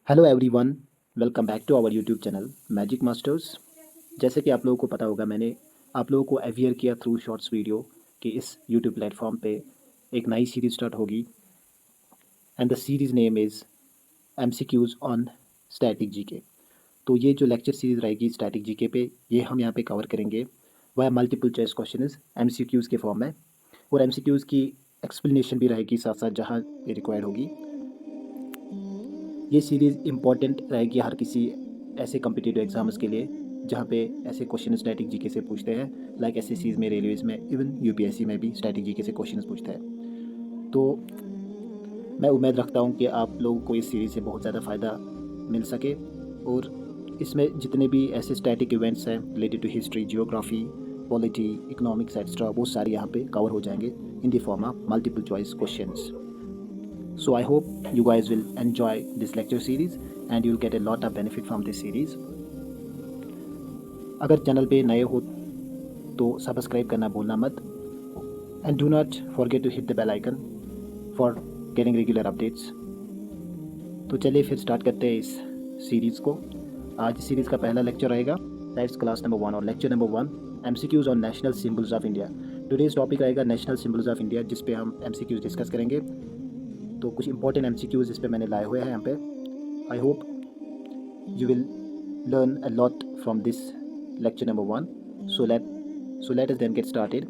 Hello everyone, welcome back to our YouTube channel magic masters. जैसे कि आप लोगों को पता होगा, मैंने आप लोगों को अवेयर किया थ्रू शॉर्ट्स वीडियो कि इस यूट्यूब प्लेटफॉर्म पे एक नई सीरीज़ स्टार्ट होगी and the series name is MCQs on static GK. तो ये जो लेक्चर सीरीज़ रहेगी स्टैटिक जीके पे, ये हम यहाँ पे कवर करेंगे वह मल्टीपल चॉइस क्वेश्चन एमसीक्यूज़ के फॉर्म में, और एमसीक्यूज़ की एक्सप्लेनेशन भी रहेगी साथ साथ जहाँ ये रिक्वायर्ड होगी। ये सीरीज़ इम्पॉर्टेंट रहेगी हर किसी ऐसे कम्पिटिटिव एग्जाम्स के लिए जहाँ पे ऐसे क्वेश्चन स्टैटिक जीके से पूछते हैं, लाइक एसएससीज में, रेलवेज़ में, इवन यूपीएससी में भी स्टैटिक जीके से क्वेश्चन पूछते हैं। तो मैं उम्मीद रखता हूँ कि आप लोगों को इस सीरीज़ से बहुत ज़्यादा फ़ायदा मिल सके, और इसमें जितने भी ऐसे स्टैटिक इवेंट्स हैं related to history, geography, polity, economics extra, वो सारे यहाँ पे कवर हो जाएंगे in the form of multiple choice questions. So I hope you guys will enjoy this lecture series and you'll get a lot of benefit from this series. अगर channel पे नए हो तो सब्सक्राइब करना भूलना मत, and do not forget to hit the bell icon for getting regular updates. तो चलिए फिर स्टार्ट करते हैं इस सीरीज़ को। आज इस सीरीज़ का पहला लेक्चर रहेगा, दैट्स क्लास नंबर 1 और lecture number 1, MCQs on national symbols of India. Today's topic रहेगा नेशनल सिम्बल्स ऑफ इंडिया, जिस पे हम एमसीक्यूज़ डिस्कस करेंगे। तो कुछ इंपॉर्टेंट एमसीक्यूज़ इस पे मैंने लाए हुए हैं यहाँ पे। I hope you will learn a lot from this lecture number 1. So let us then get started.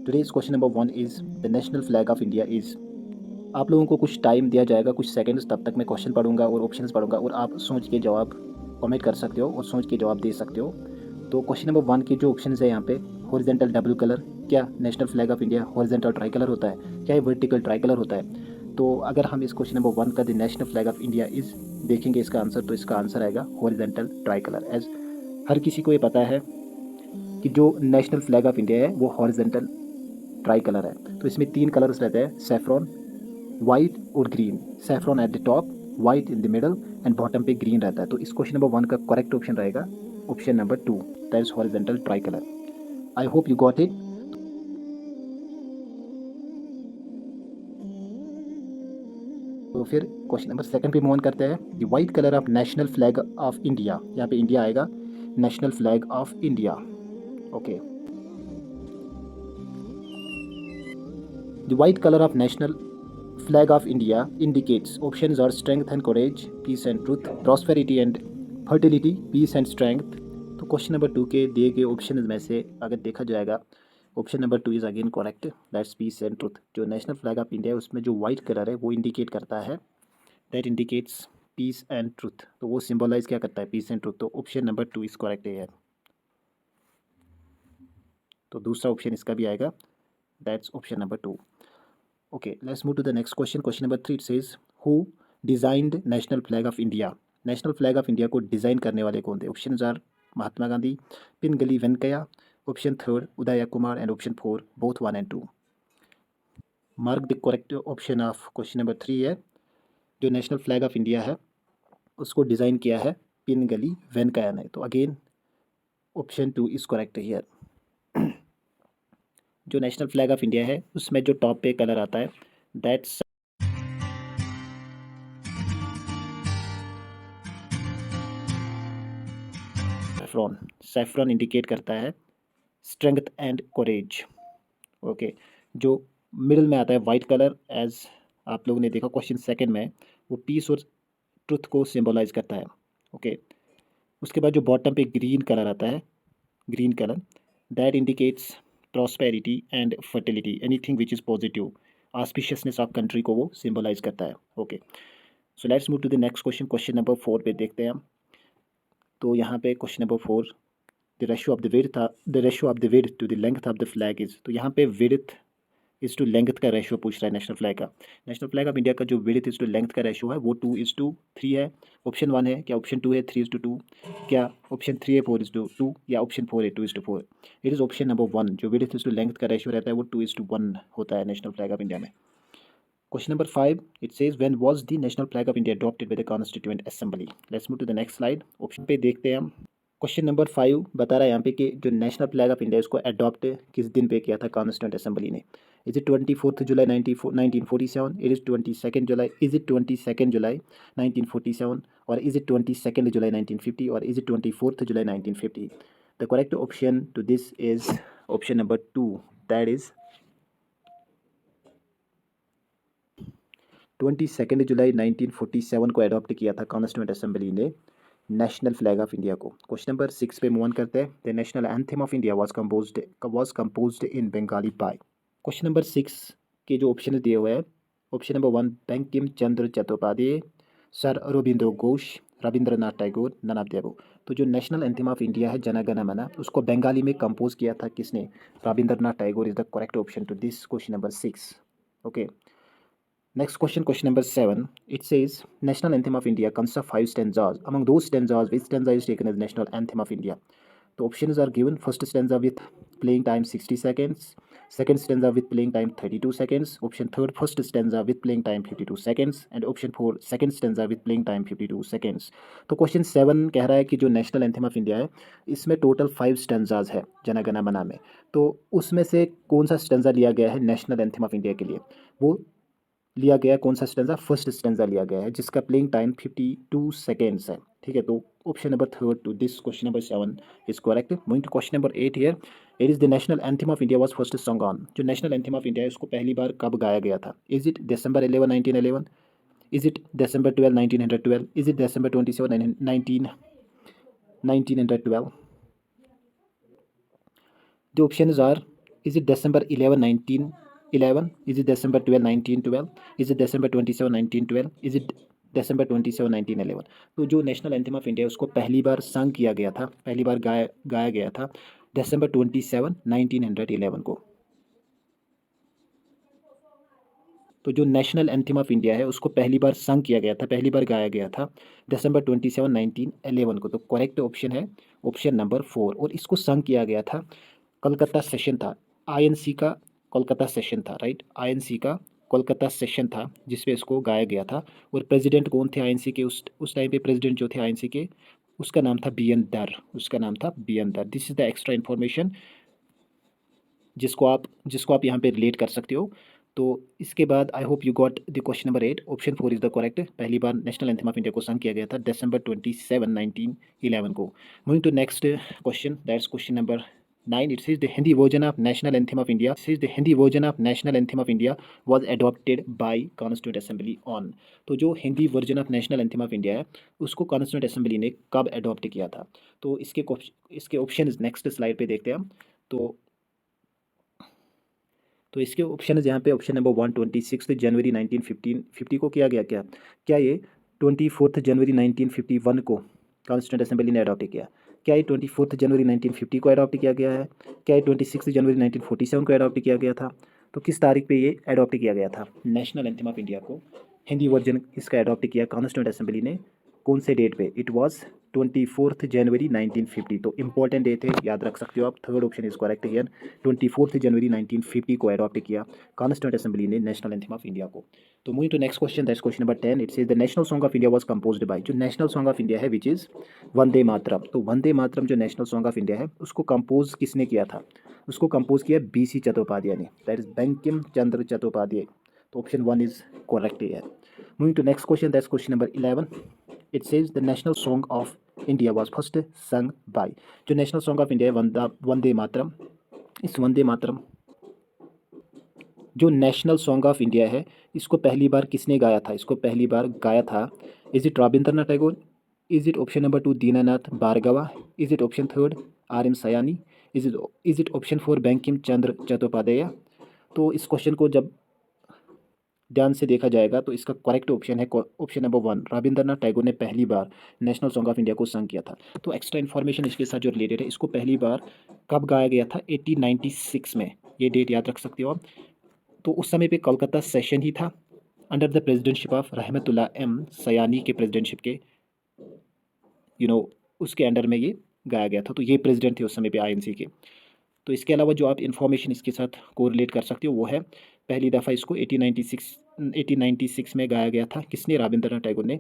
Today's question number 1 is the national flag of India is. आप लोगों को कुछ टाइम दिया जाएगा, कुछ सेकंड्स, तब तक मैं क्वेश्चन पढ़ूंगा और ऑप्शंस पढ़ूंगा और आप सोच के जवाब कमेंट कर सकते हो और सोच के जवाब दे सकते हो। तो क्वेश्चन नंबर 1 के जो ऑप्शंस है यहाँ पे, हॉरिजॉन्टल डबल कलर, क्या national flag of India horizontal try colour होता है, क्या ये वर्टिकल ट्राई कलर होता है? तो अगर हम इस क्वेश्चन नंबर 1 का the national flag of India is देखेंगे इसका आंसर, तो इसका आंसर आएगा हॉरिजॉन्टल ट्राई कलर। एज हर किसी को ये पता है कि जो नेशनल फ्लैग ऑफ इंडिया है वो हॉरिजॉन्टल ट्राई कलर है। तो इसमें 3 कलर्स रहते हैं, सैफ्रॉन, वाइट और green. Saffron at the top, white in the middle and bottom पे ग्रीन रहता है। तो इस क्वेश्चन नंबर 1 का करेक्ट ऑप्शन रहेगा option number 2, that is horizontal try colour. I hope you got it. तो फिर क्वेश्चन नंबर 2 पे मूव ऑन करते हैं। The white colour of national flag of India, यहाँ पे इंडिया आएगा, national flag of India. Okay, the white colour of national flag of India indicates, options are strength and courage, peace and truth, prosperity and fertility, peace and strength। तो question number 2 के दिए गए option में से अगर देखा जाएगा, option number 2 is again correct, that's peace and truth. जो नेशनल फ्लैग ऑफ इंडिया है उसमें जो वाइट कलर है वो इंडिकेट करता है, that indicates peace and truth. तो वो सिम्बलाइज क्या करता है, पीस एंड ट्रुथ। तो ऑप्शन नंबर 2 इज़ करेक्ट है। तो दूसरा ऑप्शन इसका भी आएगा, that's option number 2। Okay, let's move to the next question. Question number 3, it says, who designed national flag of India? National flag of India को design करने वाले कौन थे? Option are Mahatma Gandhi, Pingali Venkayya, option 3 Uday Kumar and option 4 both 1 and 2। Mark the correct option of question number 3 है, जो national flag of India है उसको design किया है पिनगली वेंकैया ने। तो again option 2 is correct here. जो नेशनल फ्लैग ऑफ इंडिया है उसमें जो टॉप पे कलर आता है, दैट्स सैफ्रॉन। सैफ्रॉन इंडिकेट करता है स्ट्रेंथ एंड कोरेज। ओके, जो मिडिल में आता है वाइट कलर, एज आप लोगों ने देखा क्वेश्चन 2 में, वो पीस और ट्रुथ को सिंबलाइज करता है। ओके, उसके बाद जो बॉटम पे ग्रीन कलर आता है, green colour, that indicates prosperity and fertility, anything which is positive, auspiciousness of country को वो सिंबलाइज करता है। Okay, so let's move to the next question. Question number 4 पे देखते हैं हम। तो यहाँ पे question number 4, the ratio of the width to the length of the flag is. तो यहाँ पे विड्थ इज़ टू लेंथ का रेशियो पूछ रहा है नेशनल फ्लैग का। नेशनल फ्लैग ऑफ इंडिया का जो विड्थ इज़ टू लेंथ का रेशियो है वो 2:3 है। ऑप्शन 1 है, क्या ऑप्शन 2 है 3:2, क्या ऑप्शन 3 है 4:2, या ऑप्शन 4 है 2:4? इट इज़ ऑप्शन नंबर 1, जो विड्थ इज़ टू लेंथ का रेशियो रहता है वो 2:1 होता है नेशनल फ्लैग ऑफ इंडिया में। Question number 5, it says, when was the national flag of India adopted by the Constituent Assembly? Let's move to the next slide. Option पे देखते हैं हम। क्वेश्चन नंबर 5 बता रहा है यहाँ पे कि जो नेशनल फ्लैग ऑफ इंडिया इसको अडॉप्ट किस दिन पे किया था कॉन्स्टिट्यूंट असेंबली ने। Is it 24th July 1947? It is 22nd July. Is it 22nd July 1947? Or is it 22nd July 1950? Or is it 24th July 1950? The correct option to this is option number 2. That is 22 जुलाई 1947 को adopt किया था constituent assembly ने national flag of India को। Question number 6 पे move on करते हैं। The national anthem of India was composed in Bengali by. Question number 6 के जो ऑप्शन दिए हुए हैं, option number 1 Bankim Chandra Chattopadhyay, sir Aurobindo Ghosh, Rabindranath Tagore, none of the above. तो जो नेशनल एंथम ऑफ इंडिया है जन गण मन, उसको बंगाली में कंपोज किया था किसने? Rabindranath Tagore is the correct option to this question number 6। Okay, next question number 7. It says national anthem of India consists of 5 stanzas. Among those stanzas, which stanza is taken as national anthem of India? The options are given. First stanza with playing time 60 seconds. Second stanza with playing time 32 seconds. Option third, first stanza with playing time 52 seconds. And option 4, second stanza with playing time 52 seconds. तो question 7 कह रहा है कि जो national anthem of India है इसमें total 5 stanzas है जन गण मन में। तो उसमें से कौन सा स्टेंजा लिया गया है नेशनल एंथम ऑफ इंडिया के लिए? वो लिया गया कौन सा स्टेंजा? फर्स्ट स्टेंजा लिया गया है जिसका प्लेइंग टाइम 52 सेकेंड्स है। ठीक है, तो option number third to this question number 7 is correct. Moving to question number 8 here. It is the national anthem of India was first song on. जो national anthem of India है उसको पहली बार कब गाया गया था? Is it December 11 1911? Is it December 12 1912? Is it December 27 1912? The options are: is it December 11 1911? Is it December 12 1912? Is it December 27 1912? Is it December 27 1911? तो जो नेशनल एंथम ऑफ इंडिया है उसको पहली बार संग किया गया था, पहली बार गाया गया था December 27 1911 को। तो जो नेशनल एंथम ऑफ इंडिया है उसको पहली बार संग किया गया था, पहली बार गाया गया था December 27 1911 को। तो करेक्ट ऑप्शन है ऑप्शन नंबर 4। और इसको संग किया गया था, कलकत्ता सेशन था, आईएनसी का कोलकाता सेशन था, राइट, आईएनसी का कोलकाता सेशन था जिसपे इसको गाया गया था। और प्रेसिडेंट कौन थे आईएनसी के? उस टाइम पे प्रेसिडेंट जो थे आईएनसी के, उसका नाम था बी एन दर, उसका नाम था B N Dar. This is the extra information जिसको आप यहाँ पे रिलेट कर सकते हो। तो इसके बाद I hope you got the question number 8। Option 4 is the correct. पहली बार नेशनल एंथम ऑफ इंडिया को संग किया गया था December 27 1911 को। Moving to next question, that's question number 9. It says the Hindi version of national anthem of India. It says the Hindi version of national anthem of India was adopted by Constituent Assembly on. तो जो Hindi version of national anthem of India है उसको constituent assembly ने कब adopt किया था? तो इसके ऑप्शन नेक्स्ट स्लाइड पे देखते हैं हम। तो इसके ऑप्शन यहाँ पे ऑप्शन नंबर 1 26 जनवरी 1950 को किया गया। क्या ये 24 जनवरी 1951 को कॉन्स्टिट्यूंट असेंबली ने अडॉप्ट किया? क्या ये 24 जनवरी 1950 को अडॉप्ट किया गया है? क्या ये 26 जनवरी 1947 को अडॉप्ट किया गया था? तो किस तारीख पे ये अडॉप्ट किया गया था नेशनल एंथम ऑफ इंडिया को? हिंदी वर्जन इसका अडॉप्ट किया कॉन्स्टिट्यूंट असेंबली ने कौन से डेट पे? इट वाज 24 जनवरी 1950। तो इंपॉर्टेंट डेट है, याद रख सकते हो आप। Third option is correct here. 24 जनवरी 1950 को अडॉप्ट किया कॉन्स्टिट्यूंट असेंबली ने नेशनल एंथम ऑफ इंडिया को। तो moving to next question, that's question number 10। It says the national song of India was composed by. जो नेशनल सॉन्ग ऑफ इंडिया है which is Vande Mataram. तो वंदे मातरम जो नेशनल सॉन्ग ऑफ इंडिया है उसको compose किसने किया था? उसको कंपोज किया BC चट्टोपाध्याय ने, दैट इज बंकिम चंद्र चट्टोपाध्याय। तो option 1 is correct here. Moving to next question, that's question number 11. It says the national song of India was first sung by। जो नेशनल सॉन्ग ऑफ इंडिया है वंदे मातरम, इस वंदे मातरम जो नेशनल सॉन्ग ऑफ इंडिया है इसको पहली बार किसने गाया था? इसको पहली बार गाया था, is it Rabindranath Tagore? Is it option number 2 Dinanath Bhargava? Is it option third RM Sayani? Is it option 4 Bankim Chandra Chattopadhyay? तो इस क्वेश्चन को जब ध्यान से देखा जाएगा तो इसका करेक्ट ऑप्शन है ऑप्शन नंबर 1, रविंद्रनाथ टैगोर ने पहली बार नेशनल सॉन्ग ऑफ इंडिया को संग किया था। तो एक्स्ट्रा इन्फॉर्मेशन इसके साथ जो रिलेटेड है, इसको पहली बार कब गाया गया था? 1896 में। ये डेट याद रख सकते हो आप। तो उस समय पे कोलकाता सेशन ही था अंडर द प्रेसिडेंटशिप ऑफ रहमतुल्लाह M सयानी के प्रेसिडेंटशिप के उसके अंडर में ये गाया गया था। तो ये प्रेसिडेंट थे उस समय पे INC के। तो इसके अलावा जो आप इन्फॉर्मेशन इसके साथ कोरिलेट कर सकते हो वो है, पहली दफ़ा इसको 1896 में गाया गया था। किसने? रविंद्रनाथ टैगोर ने।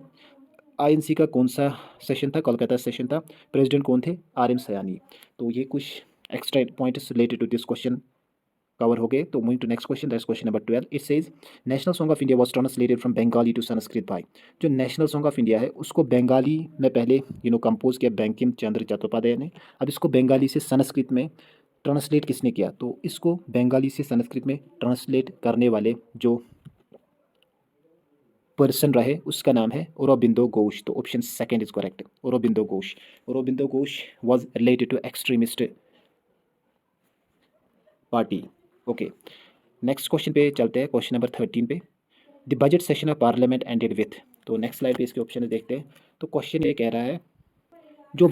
INC का कौन सा सेशन था? कोलकाता सेशन था। प्रेसिडेंट कौन थे? RM सयानी। तो ये कुछ extra points related to this question cover हो गए। तो moving to next question, that's question number 12। It says national song of India was translated from Bengali to Sanskrit by. जो नेशनल सॉन्ग ऑफ इंडिया है उसको बंगाली में पहले कंपोज किया बंकिम चंद्र चट्टोपाध्याय ने। अब इसको बंगाली से संस्कृत में ट्रांसलेट किसने किया? तो इसको बंगाली से संस्कृत में ट्रांसलेट करने वाले जो पर्सन रहे उसका नाम है औरोबिंदो घोष। तो option second is correct, Aurobindo Ghosh. Aurobindo Ghosh was related to extremist party. Okay, next question पे चलते हैं, क्वेश्चन नंबर 13 पे। The budget session of parliament ended with. तो नेक्स्ट स्लाइड पे इसके ऑप्शन देखते हैं। तो क्वेश्चन ये कह रहा है जो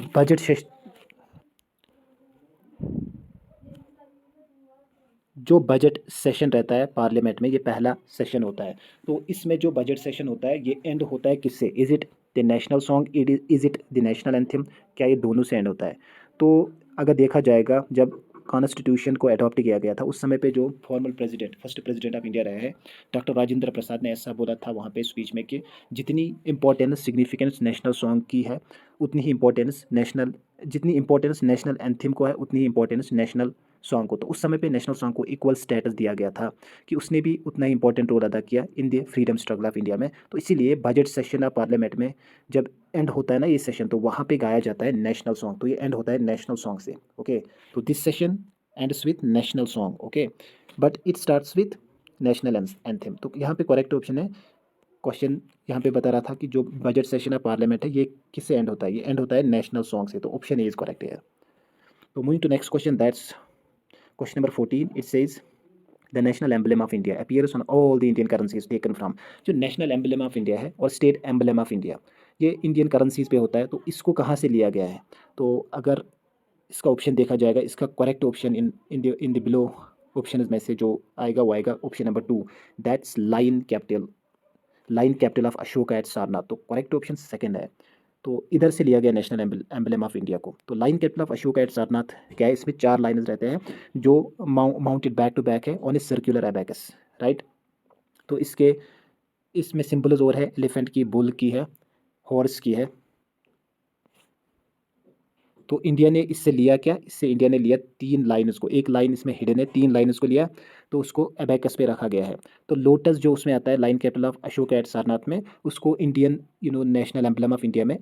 बजट सेशन रहता है पार्लियामेंट में, ये पहला सेशन होता है। तो इसमें जो बजट सेशन होता है ये एंड होता है किससे? Is it the national song, is it the national anthem? क्या ये दोनों से एंड होता है? तो अगर देखा जाएगा जब कॉन्स्टिट्यूशन को अडॉप्ट किया गया था उस समय पे जो formal president, first president of India रहे हैं डॉक्टर राजेंद्र प्रसाद ने ऐसा बोला था वहाँ पे स्पीच में कि जितनी इंपॉर्टेंस सिग्निफिकेंस नेशनल सॉन्ग की है उतनी ही इंपॉर्टेंस जितनी इंपॉर्टेंस नेशनल एंथम को है उतनी ही इंपॉर्टेंस नेशनल सॉन्ग को। तो उस समय पे नेशनल सॉन्ग को इक्वल स्टेटस दिया गया था कि उसने भी उतना ही इंपॉर्टेंट रोल अदा किया in the freedom struggle of India में। तो इसीलिए बजट सेशन ऑफ पार्लियामेंट में जब एंड होता है ना ये सेशन, तो वहाँ पे गाया जाता है नेशनल सॉन्ग। तो ये एंड होता है नेशनल सॉन्ग से। ओके, तो this session ends with national song. Okay, but it starts with national anthem. तो यहाँ पे करेक्ट ऑप्शन है, क्वेश्चन यहाँ पे बता रहा था कि जो बजट सेशन ऑफ पार्लियामेंट है ये किससे एंड होता है? ये एंड होता है नेशनल सॉन्ग से। तो ऑप्शन ए इज करेक्ट है। तो moving to next question, that's question number 14। It says the national emblem of India appears on all the Indian currencies taken from. जो नेशनल एम्बलम ऑफ इंडिया है और state emblem of India ये Indian currencies पे होता है। तो इसको कहाँ से लिया गया है? तो अगर इसका ऑप्शन देखा जाएगा, इसका correct option in the below option में से जो आएगा वो आएगा option number 2, that's lion capital of Ashoka at Sarnath. तो करेक्ट ऑप्शन सेकंड है। तो इधर से लिया गया नेशनल एम्बलम ऑफ इंडिया को। तो lion capital of Ashoka at Sarnath क्या है? इसमें 4 लाइन्स रहते हैं जो माउंटेड बैक टू बैक है on a circular abacus, right. तो इसमें सिंबल्स और है, एलिफेंट की, बुल की है, हॉर्स की है। तो इंडिया ने इससे लिया क्या? इससे इंडिया ने लिया 3 लाइन, उसको एक लाइन इसमें हिडन है, 3 लाइन उसको लिया तो उसको एबैकस पे रखा गया है। तो लोटस जो उसमें आता है lion capital of Ashoka at Sarnath में, उसको Indian national emblem of India में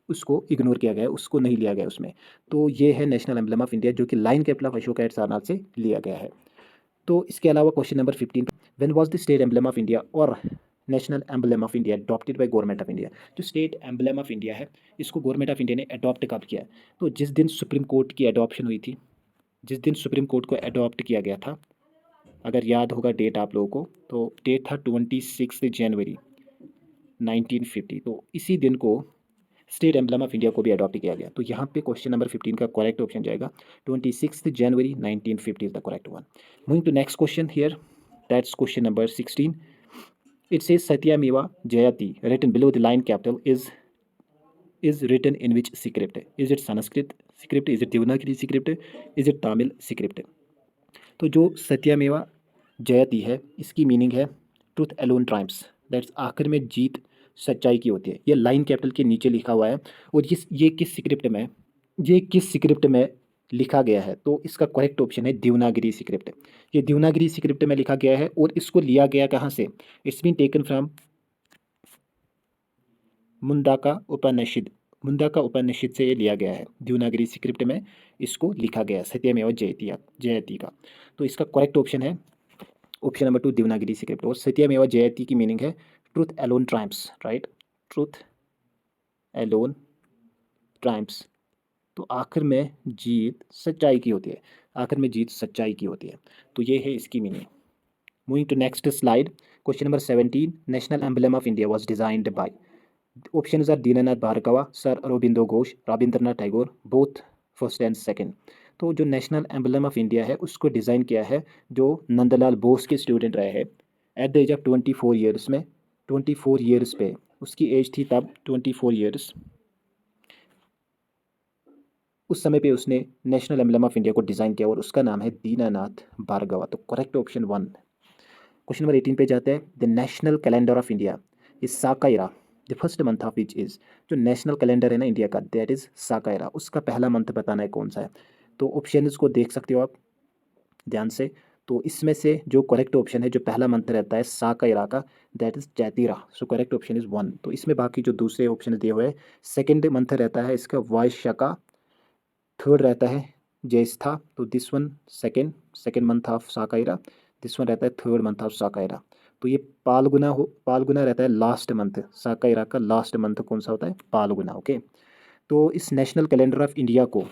उसको इग्नोर किया गया है, उसको नहीं लिया गया उसमें। तो ये है नेशनल एम्बलम ऑफ इंडिया जो कि lion capital of Ashoka at Sarnath से लिया गया है। तो इसके अलावा question number 15, when was the state emblem of India और national emblem of India adopted by government of India? जो स्टेट एम्बलम ऑफ इंडिया है इसको गवर्नमेंट ऑफ इंडिया ने अडॉप्ट कब किया? तो जिस दिन सुप्रीम कोर्ट की अडॉप्शन हुई थी, जिस दिन सुप्रीम कोर्ट को अडॉप्ट किया गया था, अगर याद होगा डेट आप लोगों को, तो डेट था 26 जनवरी 1950। तो इसी दिन को स्टेट एम्बलम ऑफ इंडिया को भी अडॉप्ट किया गया। तो यहाँ पे क्वेश्चन नंबर 15 का करेक्ट ऑप्शन जाएगा 26 जनवरी 1950 is the correct one. Moving to next question here, that's question number 16। It says Satyameva Jayate written below the line capital is written in which script? Is it Sanskrit script? Is it Devanagari script? Is it Tamil script? तो जो सत्यमेवा जयति है इसकी meaning है truth alone ट्राइम्स, that's आखिर में जीत सच्चाई की होती है। ये लाइन कैपिटल के नीचे लिखा हुआ है और ये किस स्क्रिप्ट में लिखा गया है? तो इसका करेक्ट ऑप्शन है देवनागरी स्क्रिप्ट। ये देवनागरी स्क्रिप्ट में लिखा गया है और इसको लिया गया कहाँ से? इट्स बीन टेकन फ्रॉम मुंडाका उपनिषद से ये लिया गया है। देवनागरी स्क्रिप्ट में इसको लिखा गया है सत्यमेव जयति का। तो इसका करेक्ट ऑप्शन है ऑप्शन नंबर 2 देवनागरी स्क्रिप्ट। और सत्यमेव जयति की मीनिंग है truth alone triumphs, right, truth alone triumphs. तो आखिर में जीत सच्चाई की होती है, आखिर में जीत सच्चाई की होती है। तो ये है इसकी meaning. Moving to next slide, question number 17, national emblem of India was designed by. Options are Dinanath Bhargava, sir Aurobindo Ghosh, Rabindranath Tagore, both first and second. तो जो नेशनल एम्बलम ऑफ इंडिया है उसको डिज़ाइन किया है जो नंदलाल बोस के स्टूडेंट रहे हैं at the age of 24 years में। 24 ईयर्स पे उसकी एज थी तब 24 ईयर्स। उस समय पे उसने नेशनल एम्बलम ऑफ इंडिया को डिज़ाइन किया और उसका नाम है दीनानाथ भार्गवा। तो करेक्ट ऑप्शन 1। क्वेश्चन नंबर 18 पे जाते हैं। The national calendar of India is Saka era, the first month of which is. जो नेशनल कैलेंडर है ना इंडिया का, दैट इज साकाइरा, उसका पहला मंथ बताना है कौन सा है। तो ऑप्शन को देख सकते हो आप ध्यान से। तो इसमें से जो करेक्ट ऑप्शन है, जो पहला मंथ रहता है सा का इरा का, that is Chaitra. So correct option is 1। तो इसमें बाकी जो दूसरे ऑप्शन दिए हुए हैं, सेकेंड मंथ रहता है इसका वाइशाखा, थर्ड रहता है ज्येष्ठा, तो this one second month of Saka era, this one रहता है थर्ड मंथ ऑफ साकाइरा। तो ये पालगुना रहता है लास्ट मंथ, साकाइरा का लास्ट मंथ कौन सा होता है, पालगुना। ओके, तो इस नेशनल कैलेंडर ऑफ इंडिया को,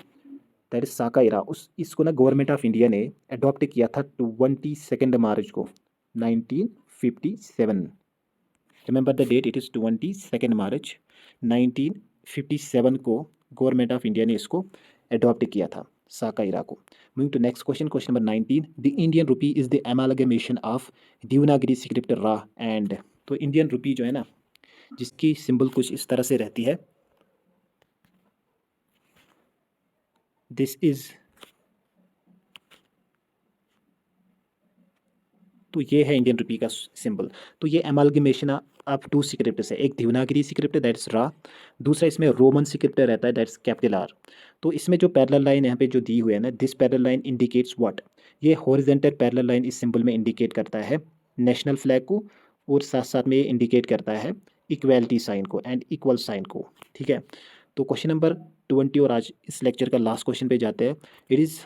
दैट इज साकाइरा, उस इसको ना गवर्नमेंट ऑफ इंडिया ने अडॉप्ट किया था 22 मार्च को 1957। Remember the date, it is 22 March 1957 को गवर्नमेंट ऑफ इंडिया ने इसको अडॉप्ट किया था, साकाइरा को। Moving to next question, question number 19। The Indian rupee is the amalgamation of Devanagari script Ra and. तो इंडियन रुपी जो है ना, जिसकी सिंबल कुछ इस तरह से रहती है, दिस इज, तो ये है इंडियन रुपी का सिंबल। तो ये एमालगमेशन ऑफ टू स्क्रिप्ट है, एक देवनागरी स्क्रिप्ट दैट्स रा, दूसरा इसमें रोमन स्क्रिप्ट रहता है दैट्स कैपिटल आर। तो इसमें जो पैरेलल लाइन यहाँ पे जो दी हुई है ना, this parallel line indicates what, ये हॉरिजॉन्टल पैरेलल लाइन इस सिंबल में इंडिकेट करता है नेशनल फ्लैग को, और साथ साथ में ये इंडिकेट करता है इक्वलिटी साइन को एंड इक्वल साइन को। ठीक है, तो क्वेश्चन नंबर 20 और आज इस लेक्चर का लास्ट क्वेश्चन पे जाते हैं। It is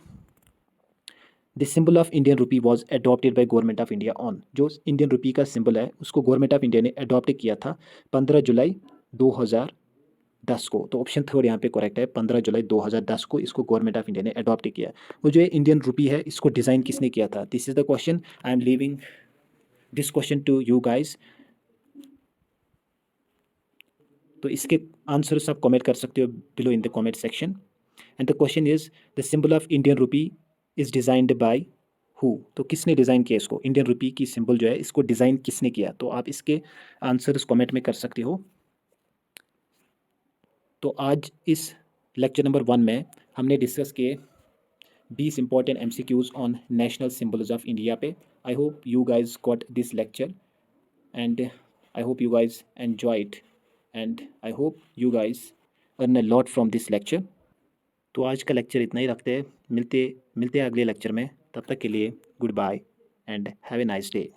the symbol of Indian rupee was adopted by government of India on. जो इंडियन रुपी का सिंबल है उसको गवर्नमेंट ऑफ इंडिया ने अडॉप्ट किया था 15 जुलाई 2010 को। तो ऑप्शन थर्ड यहाँ पे करेक्ट है, 15 जुलाई 2010 को इसको गवर्नमेंट ऑफ इंडिया ने अडॉप्ट किया है। वो जो इंडियन रुपी है इसको डिज़ाइन किसने किया था, this is the question. I am leaving this question to you guys. तो इसके आंसर्स आप कमेंट कर सकते हो below in the comment section. And the question is the symbol of Indian rupee is designed by who. तो किसने design किया इसको, इंडियन रुपी की सिंबल जो है इसको डिज़ाइन किसने किया, तो आप इसके आंसर्स कमेंट में कर सकते हो। तो आज इस लेक्चर नंबर 1 में हमने डिस्कस किए 20 important MCQs on national symbols of India पे। I hope you guys got this lecture and I hope you guys enjoy it and I hope you guys earn a lot from this lecture. तो आज का lecture इतना ही रखते हैं, मिलते हैं अगले लेक्चर में। तब तक के लिए goodbye and have a nice day.